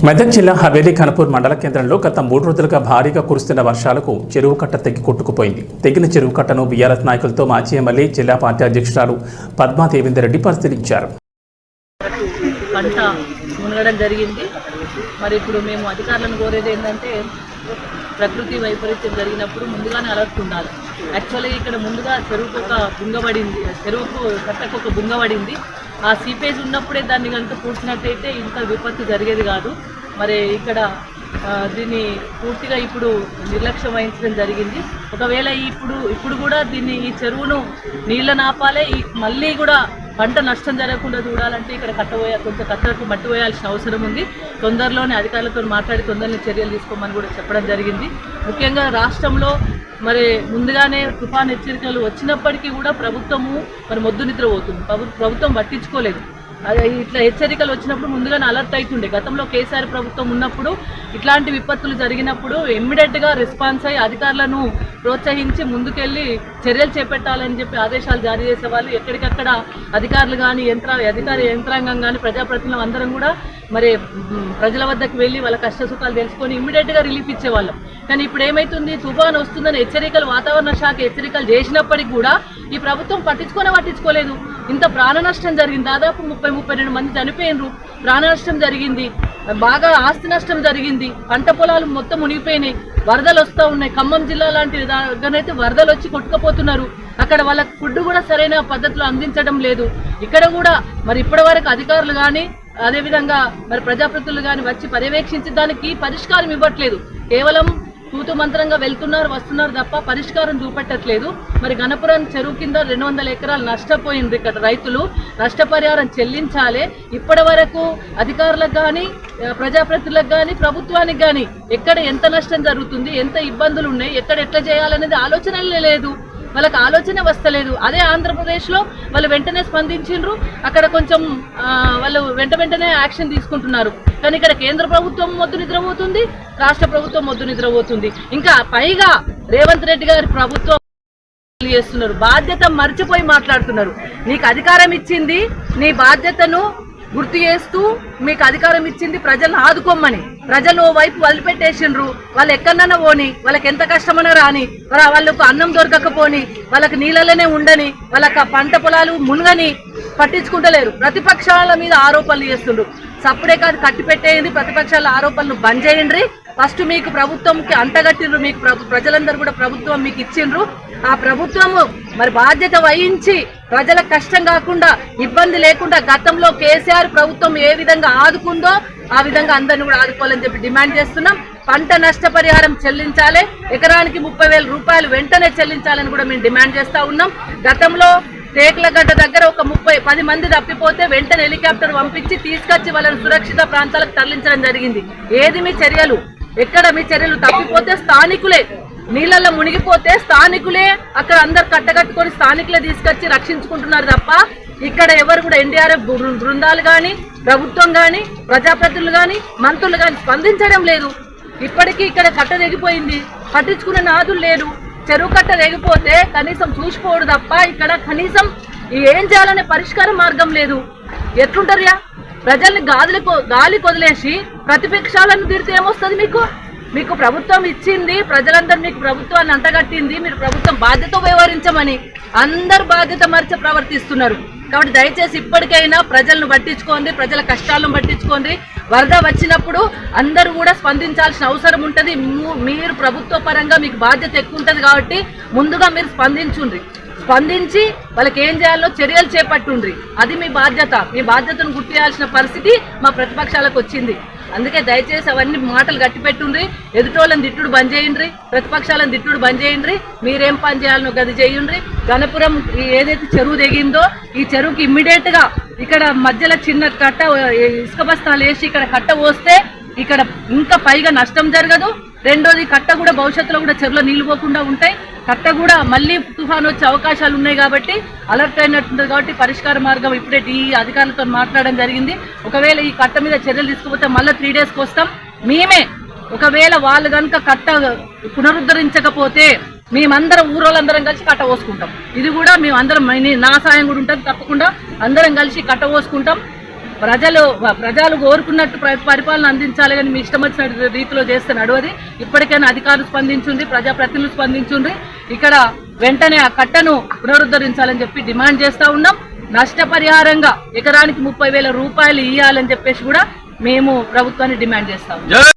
మెదక్ జిల్లా హవేలీ ఖానపూర్ మండల కేంద్రంలో గత 3 రోజులుగా భారీగా కురుస్తున్న వర్షాలకు చెరువు కట్ట తెగి కొట్టుకుపోయింది. తెగిన చెరువు కట్టను బీఆర్ఎస్ నాయకులతో మాజీ ఎమ్మెల్యే జిల్లా పార్టీ అధ్యక్షురాలు పద్మా దేవేందర్ రెడ్డి పరిశీలించారు. పంట మునగడం జరిగింది. మరి ఇప్పుడు మేము అధికారులను కోరేది ఏంటంటే ప్రకృతి వైపరీత్యం జరిగినప్పుడు ముందుగానే అలర్ట్ ఉండాలి. యాక్చువల్లీ ఇక్కడ ముందుగా చెరువుకు ఒక బుంగ పడింది, చెరువుకు కట్టకు ఒక బుంగ పడింది. ఆ సీపేజ్ ఉన్నప్పుడే దాన్ని కనుక పూడ్చినట్టయితే ఇంత విపత్తు జరిగేది కాదు. మరి ఇక్కడ దీన్ని పూర్తిగా ఇప్పుడు నిర్లక్ష్యం వహించడం జరిగింది. ఒకవేళ ఇప్పుడు కూడా ఈ చెరువును నీళ్ళ నాపాలే, మళ్ళీ కూడా పంట నష్టం జరగకుండా చూడాలంటే ఇక్కడ కొంచెం కట్టకు మట్టి వేయాల్సిన అవసరం ఉంది. తొందరలోనే అధికారులతో మాట్లాడి తొందరలో చర్యలు తీసుకోమని కూడా చెప్పడం జరిగింది. ముఖ్యంగా రాష్ట్రంలో మరి ముందుగానే తుఫాన్ హెచ్చరికలు వచ్చినప్పటికీ కూడా ప్రభుత్వము మరి మొద్దు నిద్రపోతుంది. ప్రభుత్వం పట్టించుకోలేదు. అదే ఇట్లా హెచ్చరికలు వచ్చినప్పుడు ముందుగానే అలర్ట్ అవుతుండే. గతంలో కేసీఆర్ ప్రభుత్వం ఉన్నప్పుడు ఇట్లాంటి విపత్తులు జరిగినప్పుడు ఇమ్మీడియట్గా రెస్పాన్స్ అయ్యి అధికారులను ప్రోత్సహించి ముందుకెళ్ళి చర్యలు చేపట్టాలని చెప్పి ఆదేశాలు జారీ చేసేవాళ్ళు. ఎక్కడికక్కడ అధికారులు కానీ అధికార యంత్రాంగం కానీ ప్రజాప్రతినిధులు అందరం కూడా మరి ప్రజల వద్దకు వెళ్ళి వాళ్ళ కష్ట సుఖాలు తెలుసుకొని ఇమ్మీడియట్గా రిలీఫ్ ఇచ్చేవాళ్ళం. కానీ ఇప్పుడు ఏమవుతుంది, తుఫాన్ వస్తుందని హెచ్చరికలు వాతావరణ శాఖ హెచ్చరికలు చేసినప్పటికీ కూడా ఈ ప్రభుత్వం పట్టించుకోలేదు. ఇంత ప్రాణ నష్టం జరిగింది. దాదాపు 32 మంది చనిపోయినరు, ప్రాణ నష్టం జరిగింది, బాగా ఆస్తి నష్టం జరిగింది, పంట పొలాలు మొత్తం మునిగిపోయినాయి, వరదలు వస్తూ ఉన్నాయి. ఖమ్మం జిల్లా లాంటి దగ్గరైతే వరదలు వచ్చి కొట్టుకుపోతున్నారు. అక్కడ వాళ్ళకి ఫుడ్ కూడా సరైన పద్ధతిలో అందించడం లేదు. ఇక్కడ కూడా మరి ఇప్పటి వరకు అధికారులు కానీ అదేవిధంగా మరి ప్రజాప్రతినిధులు కానీ వచ్చి పర్యవేక్షించి దానికి పరిష్కారం ఇవ్వట్లేదు. కేవలం తూతు మంత్రంగా వెళ్తున్నారు వస్తున్నారు తప్ప పరిష్కారం చూపెట్టట్లేదు. మరి గణపురం చెరువు కింద 200 ఎకరాలు నష్టపోయింది. ఇక్కడ రైతులు నష్టపరిహారం చెల్లించాలి. ఇప్పటి వరకు అధికారులకు కానీ ప్రజాప్రతినిధులకు కానీ ప్రభుత్వానికి కానీ ఎక్కడ ఎంత నష్టం జరుగుతుంది, ఎంత ఇబ్బందులు ఉన్నాయి, ఎక్కడ ఎట్లా చేయాలనేది ఆలోచనలే లేదు. వాళ్ళకి ఆలోచన వస్తలేదు. అదే ఆంధ్రప్రదేశ్లో వాళ్ళు వెంటనే స్పందించిండ్రు. అక్కడ కొంచెం వాళ్ళు వెంటనే యాక్షన్ తీసుకుంటున్నారు. కానీ ఇక్కడ కేంద్ర ప్రభుత్వం మొద్దు నిద్రపోతుంది, రాష్ట్ర ప్రభుత్వం మొద్దు నిద్రపోతుంది. ఇంకా పైగా రేవంత్ రెడ్డి గారి ప్రభుత్వం చేస్తున్నారు, బాధ్యత మర్చిపోయి మాట్లాడుతున్నారు. నీకు అధికారం ఇచ్చింది, నీ బాధ్యతను గుర్తు చేస్తూ మీకు అధికారం ఇచ్చింది ప్రజలను ఆదుకోమని. ప్రజలు ఓ వైపు వదిలిపెట్టేసిండ్రు. వాళ్ళు ఎక్కడన్నా పోని, వాళ్ళకి ఎంత కష్టమన్నా రాని, వాళ్ళకు అన్నం దొరకకపోని, వాళ్ళకి నీళ్ళలోనే ఉండని, వాళ్ళకి పంట పొలాలు మునగని పట్టించుకుంటలేరు. ప్రతిపక్షాల మీద ఆరోపణలు చేస్తుండ్రు. సప్పుడే కాదు కట్టిపెట్టేయండి, ప్రతిపక్షాల ఆరోపణలు బంద్ చేయండి. ఫస్ట్ మీకు ప్రభుత్వంకి అంటగట్టిండ్రు, మీకు ప్రజలందరూ కూడా ప్రభుత్వం మీకు ఇచ్చిండ్రు. ఆ ప్రభుత్వము మరి బాధ్యత వహించి ప్రజల కష్టం కాకుండా ఇబ్బంది లేకుండా గతంలో కేసీఆర్ ప్రభుత్వం ఏ విధంగా ఆదుకుందో ఆ విధంగా అందరిని కూడా ఆదుకోవాలని చెప్పి డిమాండ్ చేస్తున్నాం. పంట నష్టపరిహారం చెల్లించాలి, ఎకరానికి 30,000 రూపాయలు వెంటనే చెల్లించాలని కూడా మేము డిమాండ్ చేస్తూ ఉన్నాం. గతంలో టేకులగడ్డ దగ్గర ఒక 10 మంది తప్పిపోతే వెంటనే హెలికాప్టర్ పంపించి తీసుకొచ్చి వాళ్ళని సురక్షిత ప్రాంతాలకు తరలించడం జరిగింది. ఏది మీ చర్యలు? ఎక్కడ మీ చర్యలు? తప్పిపోతే స్థానికులే, నీళ్ళల్లో మునిగిపోతే స్థానికులే అక్కడ అందరు కట్టగట్టుకొని స్థానికులే తీసుకొచ్చి రక్షించుకుంటున్నారు తప్ప ఇక్కడ ఎవరు కూడా ఎన్డీఆర్ఎఫ్ బృందాలు కానీ ప్రభుత్వం కానీ ప్రజాప్రతినిధులు కానీ మంత్రులు కానీ స్పందించడం లేదు. ఇప్పటికీ ఇక్కడ కట్ట తెగిపోయింది, పట్టించుకున్న నాదులు లేరు. చెరువు కట్ట తెగిపోతే కనీసం చూసిపోవడం తప్ప ఇక్కడ కనీసం ఏం చేయాలనే పరిష్కార మార్గం లేదు. ఎట్లుంటారు? ప్రజల్ని గాలి కొదిలేసి ప్రతిపక్షాలను తిరిగితే ఏమొస్తుంది? మీకు ప్రభుత్వం ఇచ్చింది, ప్రజలందరూ మీకు ప్రభుత్వాన్ని అంటగట్టింది, మీరు ప్రభుత్వం బాధ్యత వ్యవహరించమని. అందరు బాధ్యత మరిచి ప్రవర్తిస్తున్నారు. కాబట్టి దయచేసి ఇప్పటికైనా ప్రజలను పట్టించుకోండి, ప్రజల కష్టాలను పట్టించుకోండి. వరద వచ్చినప్పుడు అందరూ కూడా స్పందించాల్సిన అవసరం ఉంటుంది. మీరు ప్రభుత్వ పరంగా మీకు బాధ్యత ఎక్కువ ఉంటుంది కాబట్టి ముందుగా మీరు స్పందించి వాళ్ళకి ఏం చేయాలో చర్యలు చేపట్టుండ్రి. అది మీ బాధ్యత. మీ బాధ్యతను గుర్తు చేయాల్సిన పరిస్థితి మా ప్రతిపక్షాలకు వచ్చింది. అందుకే దయచేసి అవన్నీ మాటలు గట్టిపెట్టుండ్రి. ఎదుటోళ్ళని తిట్టుడు బంద్ చేయండి, ప్రతిపక్షాలను తిట్టుడు బంద్ చేయండి. మీరేం పని చేయాలనో గది చేయండి. గణపురం ఏదైతే చెరువు తెగిందో ఈ చెరువుకి ఇమ్మీడియట్గా ఇక్కడ మధ్యలో చిన్న కట్ట ఇసుక బస్తాలు వేసి ఇక్కడ కట్ట పోస్తే ఇక్కడ ఇంకా పైగా నష్టం జరగదు. రెండోది కట్ట కూడా భవిష్యత్తులో కూడా చెరువులో నీళ్లు పోకుండా ఉంటాయి. కట్ట కూడా మళ్ళీ తుఫాను వచ్చే అవకాశాలు ఉన్నాయి కాబట్టి అలర్ట్ అయినట్టుంది. కాబట్టి పరిష్కార మార్గం ఇప్పుడే అధికారులతో మాట్లాడడం జరిగింది. ఒకవేళ ఈ కట్ట మీద చర్యలు తీసుకుపోతే మళ్ళీ 3 డేస్కి వస్తాం మేమే. ఒకవేళ వాళ్ళు కనుక కట్ట పునరుద్ధరించకపోతే మేమందరం ఊరోళ్ళందరం కలిసి కట్ట పోసుకుంటాం. ఇది కూడా మేమందరం నా సాయం కూడా ఉంటుంది. తప్పకుండా అందరం కలిసి కట్ట పోసుకుంటాం. ప్రజలు కోరుకున్నట్టు పరిపాలన అందించాలి కానీ మీ ఇష్టం వచ్చిన రీతిలో చేస్తే నడవది. ఇప్పటికైనా అధికారులు స్పందించుంది, ప్రజాప్రతినిధులు స్పందించుంది. ఇక్కడ వెంటనే ఆ కట్టను పునరుద్ధరించాలని చెప్పి డిమాండ్ చేస్తూ ఉన్నాం. నష్టపరిహారంగా ఎకరానికి 30,000 రూపాయలు ఇవ్వాలని చెప్పేసి కూడా మేము ప్రభుత్వాన్ని డిమాండ్ చేస్తాం.